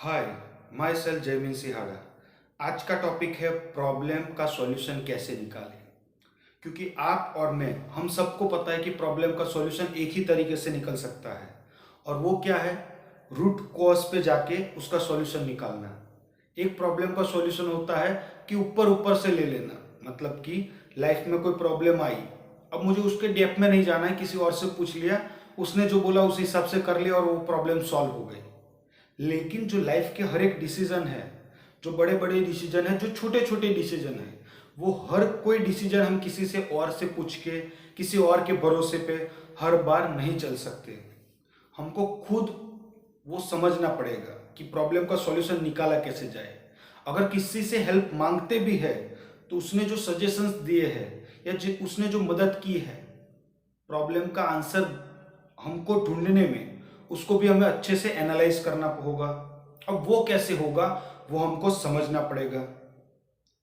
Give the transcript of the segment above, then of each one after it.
Hi, my self Jaymin सिहागा। आज का topic है प्रॉब्लम का सॉल्यूशन कैसे निकालें। क्योंकि आप और मैं हम सबको पता है कि प्रॉब्लम का सॉल्यूशन एक ही तरीके से निकल सकता है, और वो क्या है? रूट कॉज पे जाके उसका सॉल्यूशन निकालना। एक प्रॉब्लम का सॉल्यूशन होता है कि ऊपर ऊपर से ले लेना, मतलब कि लाइफ में कोई प्रॉब्लम आई, अब मुझे उसके डेप्थ में नहीं जाना है, किसी और से पूछ लिया, उसने जो बोला उस हिसाब से कर लिया और वो प्रॉब्लम सॉल्व हो गई। लेकिन जो लाइफ के हर एक डिसीजन है, जो बड़े बड़े डिसीजन है, जो छोटे छोटे डिसीजन है, वो हर कोई डिसीजन हम किसी से और से पूछ के, किसी और के भरोसे पे हर बार नहीं चल सकते। हमको खुद वो समझना पड़ेगा कि प्रॉब्लम का सॉल्यूशन निकाला कैसे जाए। अगर किसी से हेल्प मांगते भी है तो उसने जो सजेशंस दिए हैं या उसने जो मदद की है, प्रॉब्लम का आंसर हमको ढूंढने में, उसको भी हमें अच्छे से एनालाइज करना होगा। अब वो कैसे होगा, वो हमको समझना पड़ेगा।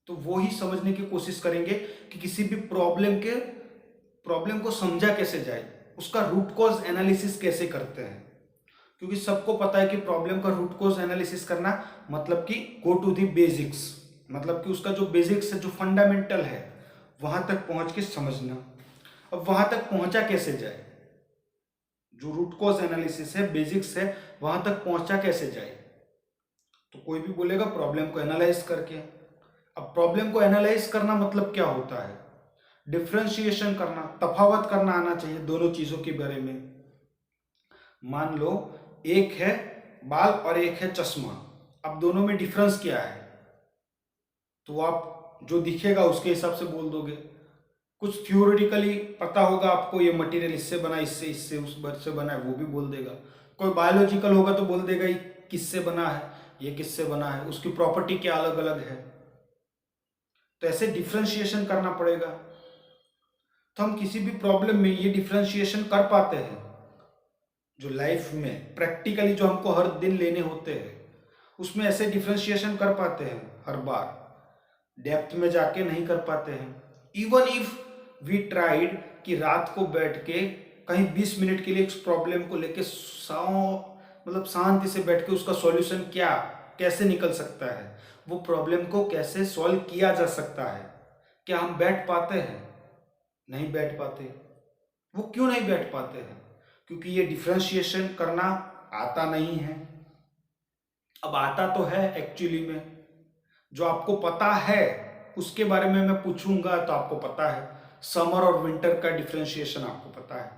तो वो ही समझने की कोशिश करेंगे कि किसी भी प्रॉब्लम को समझा कैसे जाए, उसका रूट कॉज एनालिसिस कैसे करते हैं। क्योंकि सबको पता है कि प्रॉब्लम का रूट कॉज एनालिसिस करना मतलब कि गो टू दी बेसिक्स, मतलब कि उसका जो बेसिक्स है, जो फंडामेंटल है, वहां तक पहुंच के समझना। अब वहां तक पहुंचा कैसे जाए? जो रूट कॉज एनालिसिस है, बेसिक्स है, वहां तक पहुंचा कैसे जाए? तो कोई भी बोलेगा प्रॉब्लम को एनालाइज करके। अब प्रॉब्लम को एनालाइज करना मतलब क्या होता है? डिफ्रेंशिएशन करना, तफावत करना आना चाहिए दोनों चीजों के बारे में। मान लो एक है बाल और एक है चश्मा, अब दोनों में डिफरेंस क्या है? तो आप जो दिखेगा उसके हिसाब से बोल दोगे। कुछ थ्योरेटिकली पता होगा आपको, ये मटेरियल इससे बना, इससे इससे उस वर्ड से बना है, वो भी बोल देगा। कोई बायोलॉजिकल होगा तो बोल देगा ये किससे बना है, ये किससे बना है, उसकी प्रॉपर्टी क्या अलग अलग है। तो ऐसे डिफ्रेंशिएशन करना पड़ेगा। तो हम किसी भी प्रॉब्लम में ये डिफ्रेंशिएशन कर पाते हैं। जो लाइफ में प्रैक्टिकली जो हमको हर दिन लेने होते हैं, उसमें ऐसे डिफ्रेंशिएशन कर पाते हैं हर बार। डेप्थ में जाके नहीं कर पाते हैं। इवन इफ वी ट्राइड कि रात को बैठ के कहीं 20 मिनट के लिए इस प्रॉब्लम को लेके मतलब शांति से बैठ के उसका सॉल्यूशन क्या, कैसे निकल सकता है, वो प्रॉब्लम को कैसे सॉल्व किया जा सकता है, क्या हम बैठ पाते हैं? नहीं बैठ पाते। वो क्यों नहीं बैठ पाते हैं? क्योंकि ये डिफ्रेंशिएशन करना आता नहीं है। अब आता तो है एक्चुअली में, जो आपको पता है उसके बारे में मैं पूछूंगा तो आपको पता है। समर और विंटर का डिफरेंशिएशन आपको पता है।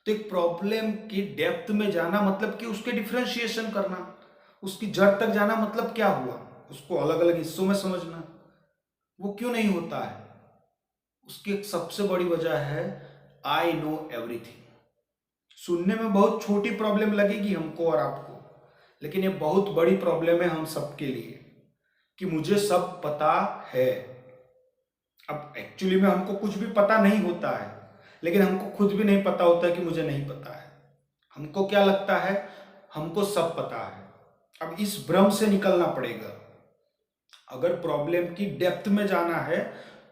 तो एक प्रॉब्लम की डेप्थ में जाना मतलब कि उसके डिफरेंशिएशन करना, उसकी जड़ तक जाना मतलब क्या हुआ, उसको अलग अलग हिस्सों में समझना। वो क्यों नहीं होता है? उसकी एक सबसे बड़ी वजह है आई नो एवरीथिंग। सुनने में बहुत छोटी प्रॉब्लम लगेगी हमको और आपको, लेकिन ये बहुत बड़ी प्रॉब्लम है हम सबके लिए, कि मुझे सब पता है। अब एक्चुअली में हमको कुछ भी पता नहीं होता है, लेकिन हमको खुद भी नहीं पता होता है कि मुझे नहीं पता है। हमको क्या लगता है? हमको सब पता है। अब इस भ्रम से निकलना पड़ेगा। अगर प्रॉब्लम की डेप्थ में जाना है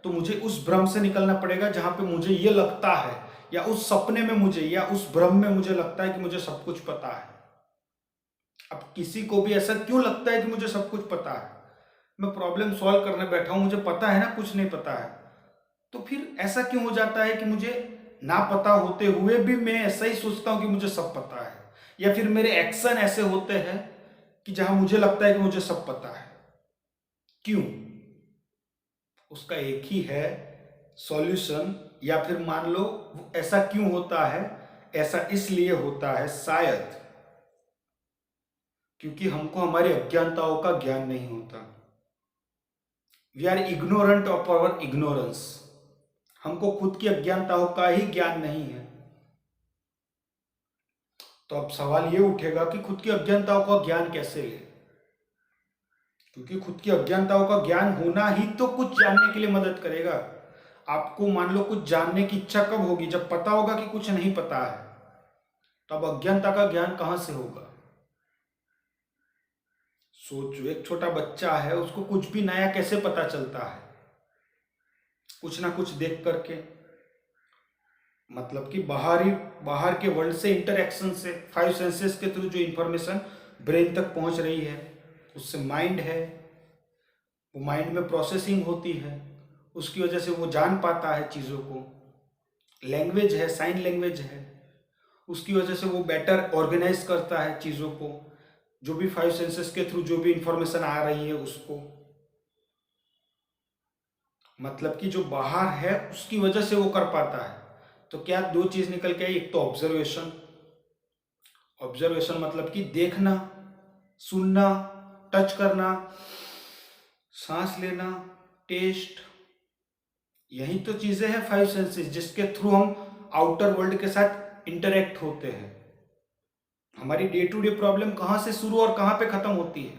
तो मुझे उस भ्रम से निकलना पड़ेगा जहां पे मुझे ये लगता है, या उस सपने में मुझे, या उस भ्रम में मुझे लगता है कि मुझे सब कुछ पता है। अब किसी को भी ऐसा क्यों लगता है कि मुझे सब कुछ पता है? मैं प्रॉब्लम सॉल्व करने बैठा हूं, मुझे पता है ना कुछ नहीं पता है। तो फिर ऐसा क्यों हो जाता है कि मुझे ना पता होते हुए भी मैं ऐसा ही सोचता हूं कि मुझे सब पता है? या फिर मेरे एक्शन ऐसे होते हैं कि जहां मुझे लगता है कि मुझे सब पता है। क्यों? उसका एक ही है सॉल्यूशन। या फिर मान लो वो ऐसा क्यों होता है? ऐसा इसलिए होता है शायद क्योंकि हमको हमारी अज्ञानताओं का ज्ञान नहीं होता। We are ignorant of our ignorance. हमको खुद की अज्ञानताओं का ही ज्ञान नहीं है। तो अब सवाल ये उठेगा कि खुद की अज्ञानताओं का ज्ञान कैसे ले? क्योंकि खुद की अज्ञानताओं का ज्ञान होना ही तो कुछ जानने के लिए मदद करेगा। आपको मान लो कुछ जानने की इच्छा कब होगी? जब पता होगा कि कुछ नहीं पता है। तो अब अज्ञानता का ज्ञान कहां से होगा? सोचो, एक छोटा बच्चा है, उसको कुछ भी नया कैसे पता चलता है? कुछ ना कुछ देख करके। मतलब कि बाहर के वर्ल्ड से इंटरेक्शन से, फाइव सेंसेस के थ्रू जो इंफॉर्मेशन ब्रेन तक पहुंच रही है, उससे माइंड है, वो माइंड में प्रोसेसिंग होती है, उसकी वजह से वो जान पाता है चीज़ों को। लैंग्वेज है, साइन लैंग्वेज है, उसकी वजह से वो बेटर ऑर्गेनाइज करता है चीज़ों को, जो भी फाइव सेंसेस के थ्रू जो भी इंफॉर्मेशन आ रही है उसको। मतलब कि जो बाहर है उसकी वजह से वो कर पाता है। तो क्या दो चीज़ निकल के आई, एक तो ऑब्जर्वेशन, ऑब्जर्वेशन मतलब कि देखना, सुनना, टच करना, सांस लेना, टेस्ट, यही तो चीजें हैं फाइव सेंसेस जिसके थ्रू हम आउटर वर्ल्ड के साथ इंटरेक्ट होते हैं। हमारी डे टू डे प्रॉब्लम कहाँ से शुरू और कहाँ पे खत्म होती है?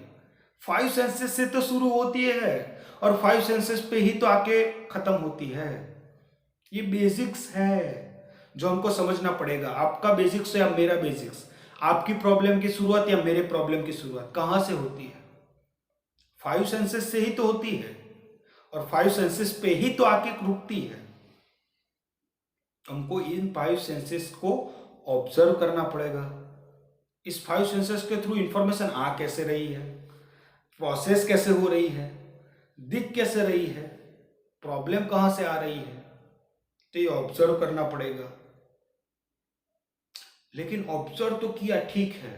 फाइव सेंसेस से तो शुरू होती है और फाइव सेंसेस पे ही तो आके खत्म होती है। ये बेसिक्स है जो हमको समझना पड़ेगा। आपका बेसिक्स या मेरा बेसिक्स, आपकी प्रॉब्लम की शुरुआत या मेरे प्रॉब्लम की शुरुआत कहाँ से होती है? फाइव सेंसेस से ही तो होती है और फाइव सेंसेस पे ही तो आके रुकती है। हमको इन फाइव सेंसेस को ऑब्जर्व करना पड़ेगा। इस फाइव सेंसेस के थ्रू इंफॉर्मेशन आ कैसे रही है, प्रोसेस कैसे हो रही है, दिख कैसे रही है, प्रॉब्लम कहाँ से आ रही है, तो ये ऑब्जर्व करना पड़ेगा। लेकिन ऑब्जर्व तो किया, ठीक है,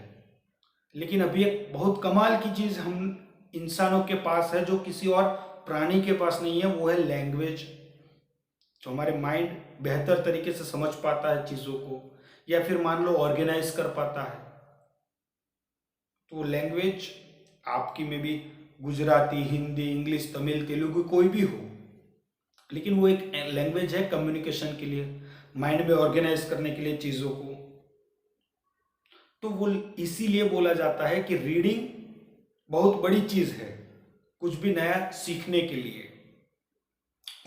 लेकिन अभी एक बहुत कमाल की चीज हम इंसानों के पास है जो किसी और प्राणी के पास नहीं है, वो है लैंग्वेज। जो हमारे माइंड बेहतर तरीके से समझ पाता है चीज़ों को, या फिर मान लो ऑर्गेनाइज कर पाता है। तो वो लैंग्वेज आपकी में भी गुजराती, हिंदी, इंग्लिश, तमिल, तेलुगु कोई भी हो, लेकिन वो एक लैंग्वेज है कम्युनिकेशन के लिए, माइंड में ऑर्गेनाइज करने के लिए चीज़ों को। तो वो इसीलिए बोला जाता है कि रीडिंग बहुत बड़ी चीज़ है कुछ भी नया सीखने के लिए,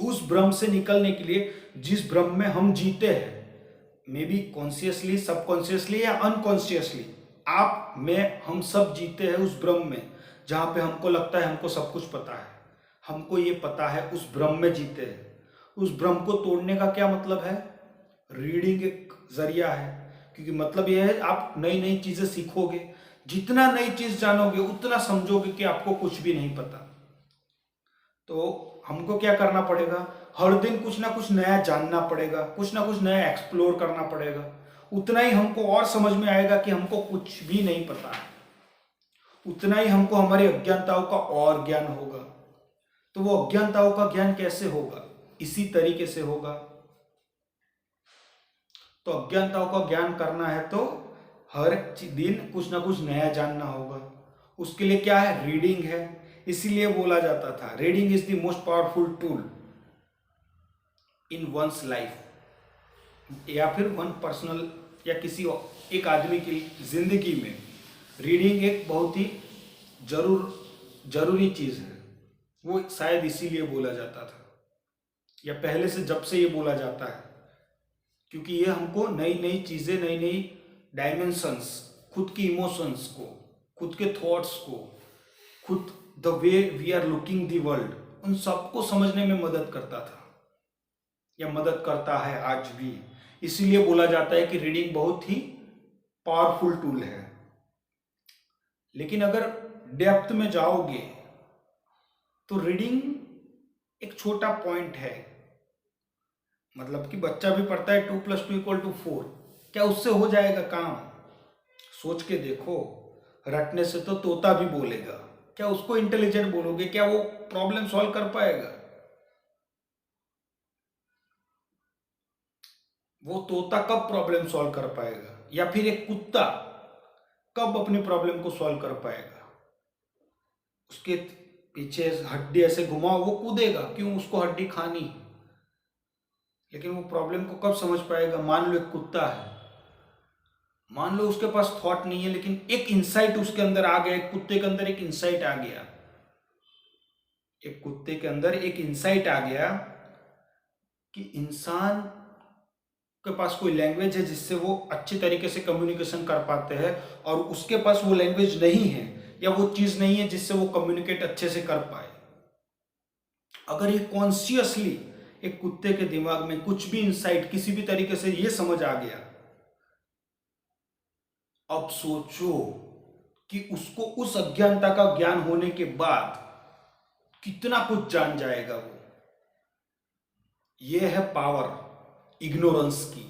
उस भ्रम से निकलने के लिए जिस भ्रम में हम जीते हैं, मे बी कॉन्शियसली, सबकॉन्शियसली या अनकॉन्शियसली। आप, मैं, हम सब जीते हैं उस भ्रम में जहाँ पे हमको लगता है हमको सब कुछ पता है, हमको ये पता है, उस भ्रम में जीते हैं। उस भ्रम को तोड़ने का क्या मतलब है? रीडिंग एक जरिया है, क्योंकि मतलब यह है आप नई नई चीजें सीखोगे, जितना नई चीज जानोगे उतना समझोगे कि आपको कुछ भी नहीं पता। तो हमको क्या करना पड़ेगा? हर दिन कुछ ना कुछ नया जानना पड़ेगा, कुछ ना कुछ नया एक्सप्लोर करना पड़ेगा। उतना ही हमको और समझ में आएगा कि हमको कुछ भी नहीं पता है, उतना ही हमको हमारी अज्ञानताओं का और ज्ञान होगा। तो वो अज्ञानताओं का ज्ञान कैसे होगा? इसी तरीके से होगा। तो अज्ञानताओं का ज्ञान करना है तो हर दिन कुछ ना कुछ नया जानना होगा। उसके लिए क्या है? रीडिंग है। इसीलिए बोला जाता था reading is the most powerful tool in one's life, या फिर वन पर्सनल, या किसी एक आदमी की जिंदगी में रीडिंग एक बहुत ही जरूरी चीज है। वो शायद इसीलिए बोला जाता था, या पहले से जब से ये बोला जाता है, क्योंकि ये हमको नई नई चीजें, नई नई डायमेंशंस, खुद की इमोशंस को, खुद के थॉट्स को, खुद the way we are looking the world, उन सबको समझने में मदद करता था या मदद करता है आज भी। इसीलिए बोला जाता है कि रीडिंग बहुत ही पावरफुल टूल है। लेकिन अगर डेप्थ में जाओगे तो रीडिंग एक छोटा पॉइंट है। मतलब कि बच्चा भी पढ़ता है 2+2=4, क्या उससे हो जाएगा काम? सोच के देखो, रटने से तो तोता भी बोलेगा, क्या उसको इंटेलिजेंट बोलोगे? क्या वो प्रॉब्लम सॉल्व कर पाएगा? वो तोता कब प्रॉब्लम सॉल्व कर पाएगा? या फिर एक कुत्ता कब अपनी प्रॉब्लम को सॉल्व कर पाएगा? उसके पीछे हड्डी ऐसे घुमाओ, वो कूदेगा, क्यों? उसको हड्डी खानी है। लेकिन वो प्रॉब्लम को कब समझ पाएगा? मान लो एक कुत्ता है, मान लो उसके पास थॉट नहीं है, लेकिन एक इंसाइट उसके अंदर आ गया, एक कुत्ते के अंदर एक इंसाइट आ गया, एक कुत्ते के अंदर एक इंसाइट आ गया कि इंसान के पास कोई लैंग्वेज है जिससे वो अच्छी तरीके से कम्युनिकेशन कर पाते हैं, और उसके पास वो लैंग्वेज नहीं है या वो चीज नहीं है जिससे वो कम्युनिकेट अच्छे से कर पाए। अगर ये कॉन्शियसली एक कुत्ते के दिमाग में कुछ भी इंसाइट किसी भी तरीके से ये समझ आ गया, अब सोचो कि उसको उस अज्ञानता का ज्ञान होने के बाद कितना कुछ जान जाएगा वो। ये है पावर इग्नोरेंस की।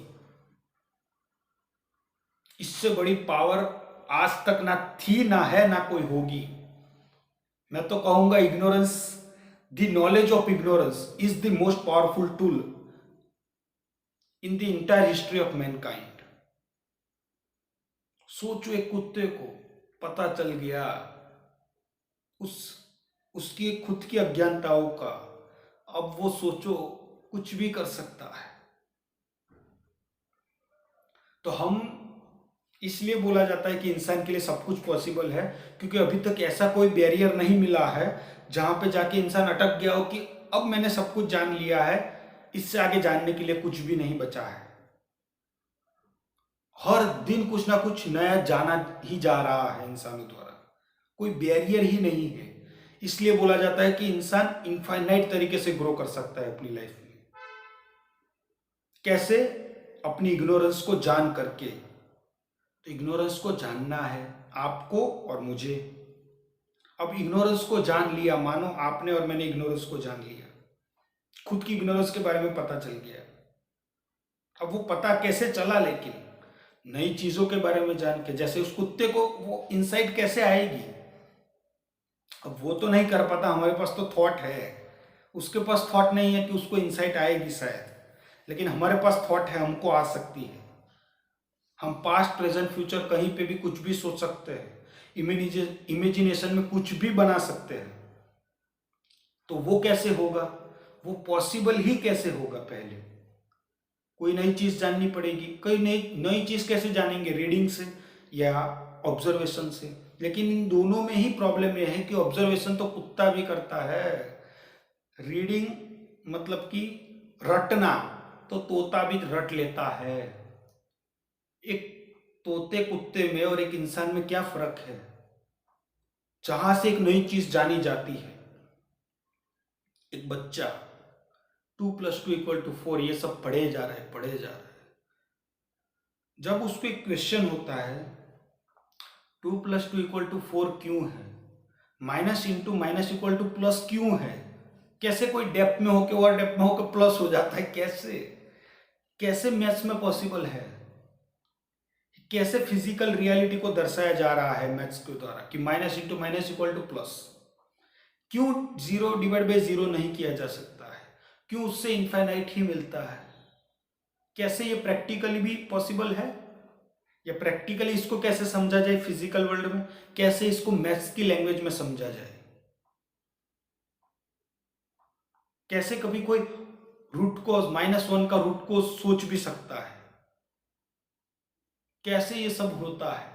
इससे बड़ी पावर आज तक ना थी, ना है, ना कोई होगी। मैं तो कहूंगा ignorance, the knowledge of ignorance is the most powerful tool in the entire history of Mankind. सोचो, एक कुत्ते को पता चल गया उस उसकी खुद की अज्ञानताओं का, अब वो सोचो कुछ भी कर सकता है। तो हम, इसलिए बोला जाता है कि इंसान के लिए सब कुछ पॉसिबल है, क्योंकि अभी तक ऐसा कोई बैरियर नहीं मिला है जहां पे जाके इंसान अटक गया हो कि अब मैंने सब कुछ जान लिया है, इससे आगे जानने के लिए कुछ भी नहीं बचा है। हर दिन कुछ ना कुछ नया जाना ही जा रहा है इंसानों द्वारा, कोई बैरियर ही नहीं है। इसलिए बोला जाता है कि इंसान इनफाइनाइट तरीके से ग्रो कर सकता है अपनी लाइफ में। कैसे? अपनी इग्नोरेंस को जान करके। तो इग्नोरेंस को जानना है आपको और मुझे। अब इग्नोरेंस को जान लिया, मानो आपने और मैंने इग्नोरेंस को जान लिया, खुद की इग्नोरेंस के बारे में पता चल गया। अब वो पता कैसे चला, लेकिन नई चीजों के बारे में जान के, जैसे उस कुत्ते को वो इनसाइट कैसे आएगी, अब वो तो नहीं कर पाता, हमारे पास तो थॉट है, उसके पास थॉट नहीं है कि उसको इनसाइट आएगी शायद, लेकिन हमारे पास थॉट है, हमको आ सकती है। हम पास्ट प्रेजेंट फ्यूचर कहीं पे भी कुछ भी सोच सकते हैं, इमेजिनेशन में कुछ भी बना सकते हैं। तो वो कैसे होगा, वो पॉसिबल ही कैसे होगा? पहले कोई नई चीज जाननी पड़ेगी। कोई नई नई चीज कैसे जानेंगे? रीडिंग से या ऑब्जर्वेशन से। लेकिन इन दोनों में ही प्रॉब्लम यह है कि ऑब्जर्वेशन तो कुत्ता भी करता है, रीडिंग मतलब कि रटना तो तोता भी रट लेता है। एक तोते कुत्ते में और एक इंसान में क्या फर्क है? जहां से एक नई चीज जानी जाती है, एक बच्चा 2+2=4 ये सब पढ़े जा रहा है, पढ़े जा रहा है। जब उसको एक क्वेश्चन होता है 2+2=4 क्यों है, minus into minus equal two plus क्यों है, कैसे कोई डेप्थ में होके और डेप्थ में होकर प्लस हो जाता है? कैसे कैसे मैथ्स में पॉसिबल है? कैसे फिजिकल रियलिटी को दर्शाया जा रहा है मैथ्स के द्वारा कि minus into minus equal two plus? क्यों 0/0 नहीं किया जा सकता है? क्यों उससे इनफाइनाइट ही मिलता है? कैसे ये प्रैक्टिकली भी पॉसिबल है? या प्रैक्टिकली इसको कैसे समझा जाए फिजिकल वर्ल्ड में? कैसे इसको मैथ्स की लैंग्वेज में समझा जाए? कैसे कभी कोई रूट कोस -1 का रूट कोस सोच भी सकता है? कैसे ये सब होता है?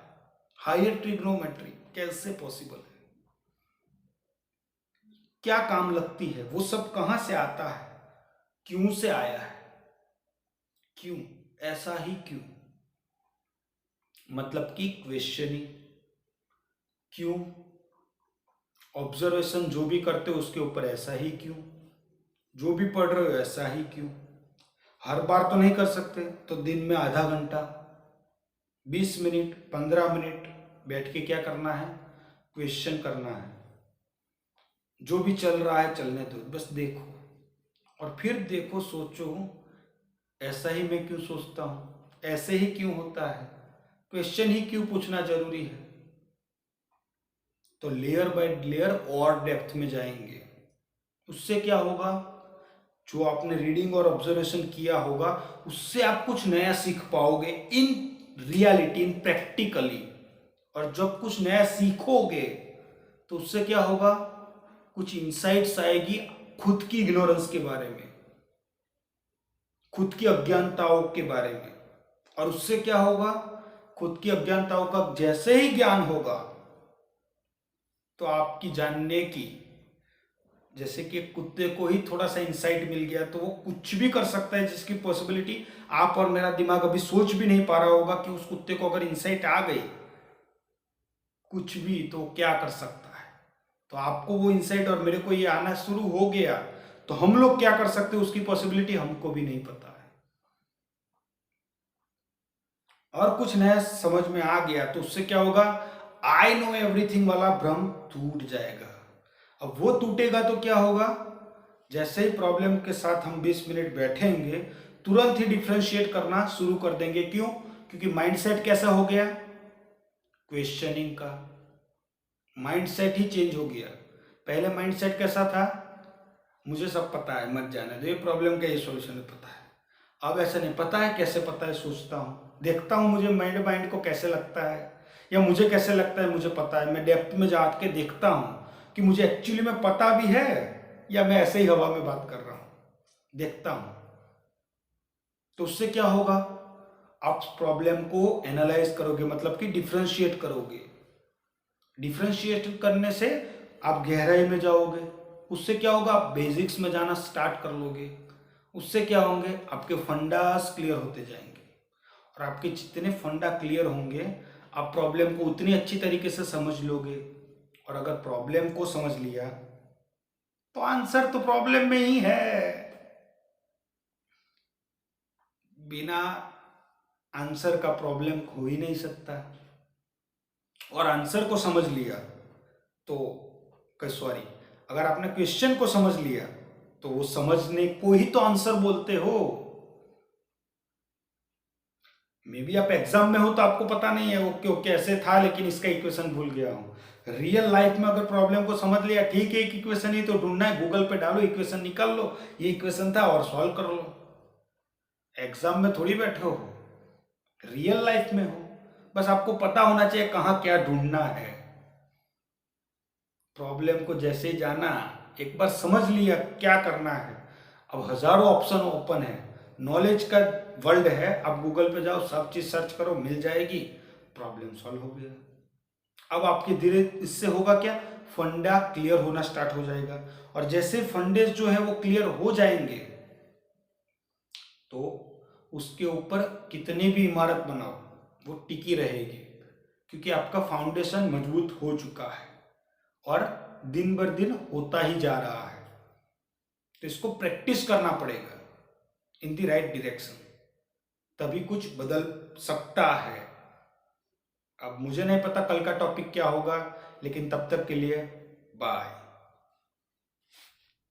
हायर ट्रिग्नोमेट्री कैसे पॉसिबल है? क्या काम लगती है? वो सब कहां से आता है? क्यों से आया है? क्यों ऐसा ही क्यों? मतलब कि क्वेश्चनिंग। क्यों? ऑब्जर्वेशन जो भी करते हो उसके ऊपर ऐसा ही क्यों? जो भी पढ़ रहे हो ऐसा ही क्यों? हर बार तो नहीं कर सकते, तो दिन में आधा घंटा, 20 मिनट, 15 मिनट बैठ के क्या करना है? क्वेश्चन करना है। जो भी चल रहा है चलने दो, बस देखो और फिर देखो, सोचो ऐसा ही मैं क्यों सोचता हूं, ऐसे ही क्यों होता है, क्वेश्चन ही क्यों पूछना जरूरी है? तो लेयर बाय लेयर और डेप्थ में जाएंगे। उससे क्या होगा? जो आपने रीडिंग और ऑब्जर्वेशन किया होगा उससे आप कुछ नया सीख पाओगे इन रियलिटी, इन प्रैक्टिकली। और जब कुछ नया सीखोगे तो उससे क्या होगा? कुछ इंसाइट्स आएगी खुद की इग्नोरेंस के बारे में, खुद की अज्ञानताओं के बारे में। और उससे क्या होगा? खुद की अज्ञानताओं का जैसे ही ज्ञान होगा तो आपकी जानने की, जैसे कि कुत्ते को ही थोड़ा सा इंसाइट मिल गया तो वो कुछ भी कर सकता है, जिसकी पॉसिबिलिटी आप और मेरा दिमाग अभी सोच भी नहीं पा रहा होगा कि उस कुत्ते को अगर इंसाइट आ गई कुछ भी तो क्या कर सकता है। तो आपको वो इंसाइट और मेरे को ये आना शुरू हो गया तो हम लोग क्या कर सकते हैं उसकी पॉसिबिलिटी हमको भी नहीं पता है। और कुछ नया समझ में आ गया तो उससे क्या होगा? आई नो एवरीथिंग वाला भ्रम टूट जाएगा। अब वो टूटेगा तो क्या होगा, जैसे ही प्रॉब्लम के साथ हम 20 मिनट बैठेंगे तुरंत ही डिफ्रेंशिएट करना शुरू कर देंगे। क्यों? क्योंकि माइंडसेट कैसा हो गया, क्वेश्चनिंग का। माइंडसेट ही चेंज हो गया। पहले माइंडसेट कैसा था, मुझे सब पता है, मत जाने दो, ये प्रॉब्लम का ये सॉल्यूशन है, पता है। अब ऐसा नहीं, पता है कैसे पता है, सोचता हूँ, देखता हूँ मुझे माइंड को कैसे लगता है, या मुझे कैसे लगता है मुझे पता है। मैं डेप्थ में जाके देखता हूँ कि मुझे एक्चुअली में पता भी है या मैं ऐसे ही हवा में बात कर रहा हूँ, देखता हूँ। तो उससे क्या होगा, आप प्रॉब्लम को एनालाइज करोगे, मतलब कि डिफ्रेंशिएट करोगे। डिफ्रेंशिएट करने से आप गहराई में जाओगे, उससे क्या होगा, आप बेसिक्स में जाना स्टार्ट कर लोगे। उससे क्या होंगे, आपके फंडास क्लियर होते जाएंगे, और आपके जितने फंडा क्लियर होंगे आप प्रॉब्लम को उतनी अच्छी तरीके से समझ लोगे। और अगर प्रॉब्लम को समझ लिया तो आंसर तो प्रॉब्लम में ही है। बिना आंसर का प्रॉब्लम हो ही नहीं सकता। और आंसर को समझ लिया तो सॉरी, अगर आपने क्वेश्चन को समझ लिया तो वो समझने को ही तो आंसर बोलते हो। मे बी आप एग्जाम में हो तो आपको पता नहीं है ओके ओके ऐसे था, लेकिन इसका इक्वेशन भूल गया हूं। रियल लाइफ में अगर प्रॉब्लम को समझ लिया, ठीक है, एक इक्वेशन ही तो ढूंढना है, गूगल पे डालो, इक्वेशन निकाल लो, ये इक्वेशन था और सॉल्व कर लो। एग्जाम में थोड़ी बैठे हो, रियल लाइफ में हो। बस आपको पता होना चाहिए कहाँ क्या ढूंढना है। प्रॉब्लम को जैसे ही जाना, एक बार समझ लिया क्या करना है, अब हजारों ऑप्शन ओपन है। नॉलेज का वर्ल्ड है, आप गूगल पे जाओ, सब चीज सर्च करो, मिल जाएगी, प्रॉब्लम सॉल्व हो गया। अब आपके धीरे इससे होगा क्या, फंडा क्लियर होना स्टार्ट हो जाएगा। और जैसे फंडे जो है वो क्लियर हो जाएंगे तो उसके ऊपर कितनी भी इमारत बनाओ वो टिकी रहेगी, क्योंकि आपका फाउंडेशन मजबूत हो चुका है और दिन बर दिन होता ही जा रहा है। तो इसको प्रैक्टिस करना पड़ेगा इन द राइट डायरेक्शन, तभी कुछ बदल सकता है। अब मुझे नहीं पता कल का टॉपिक क्या होगा, लेकिन तब तक के लिए बाय।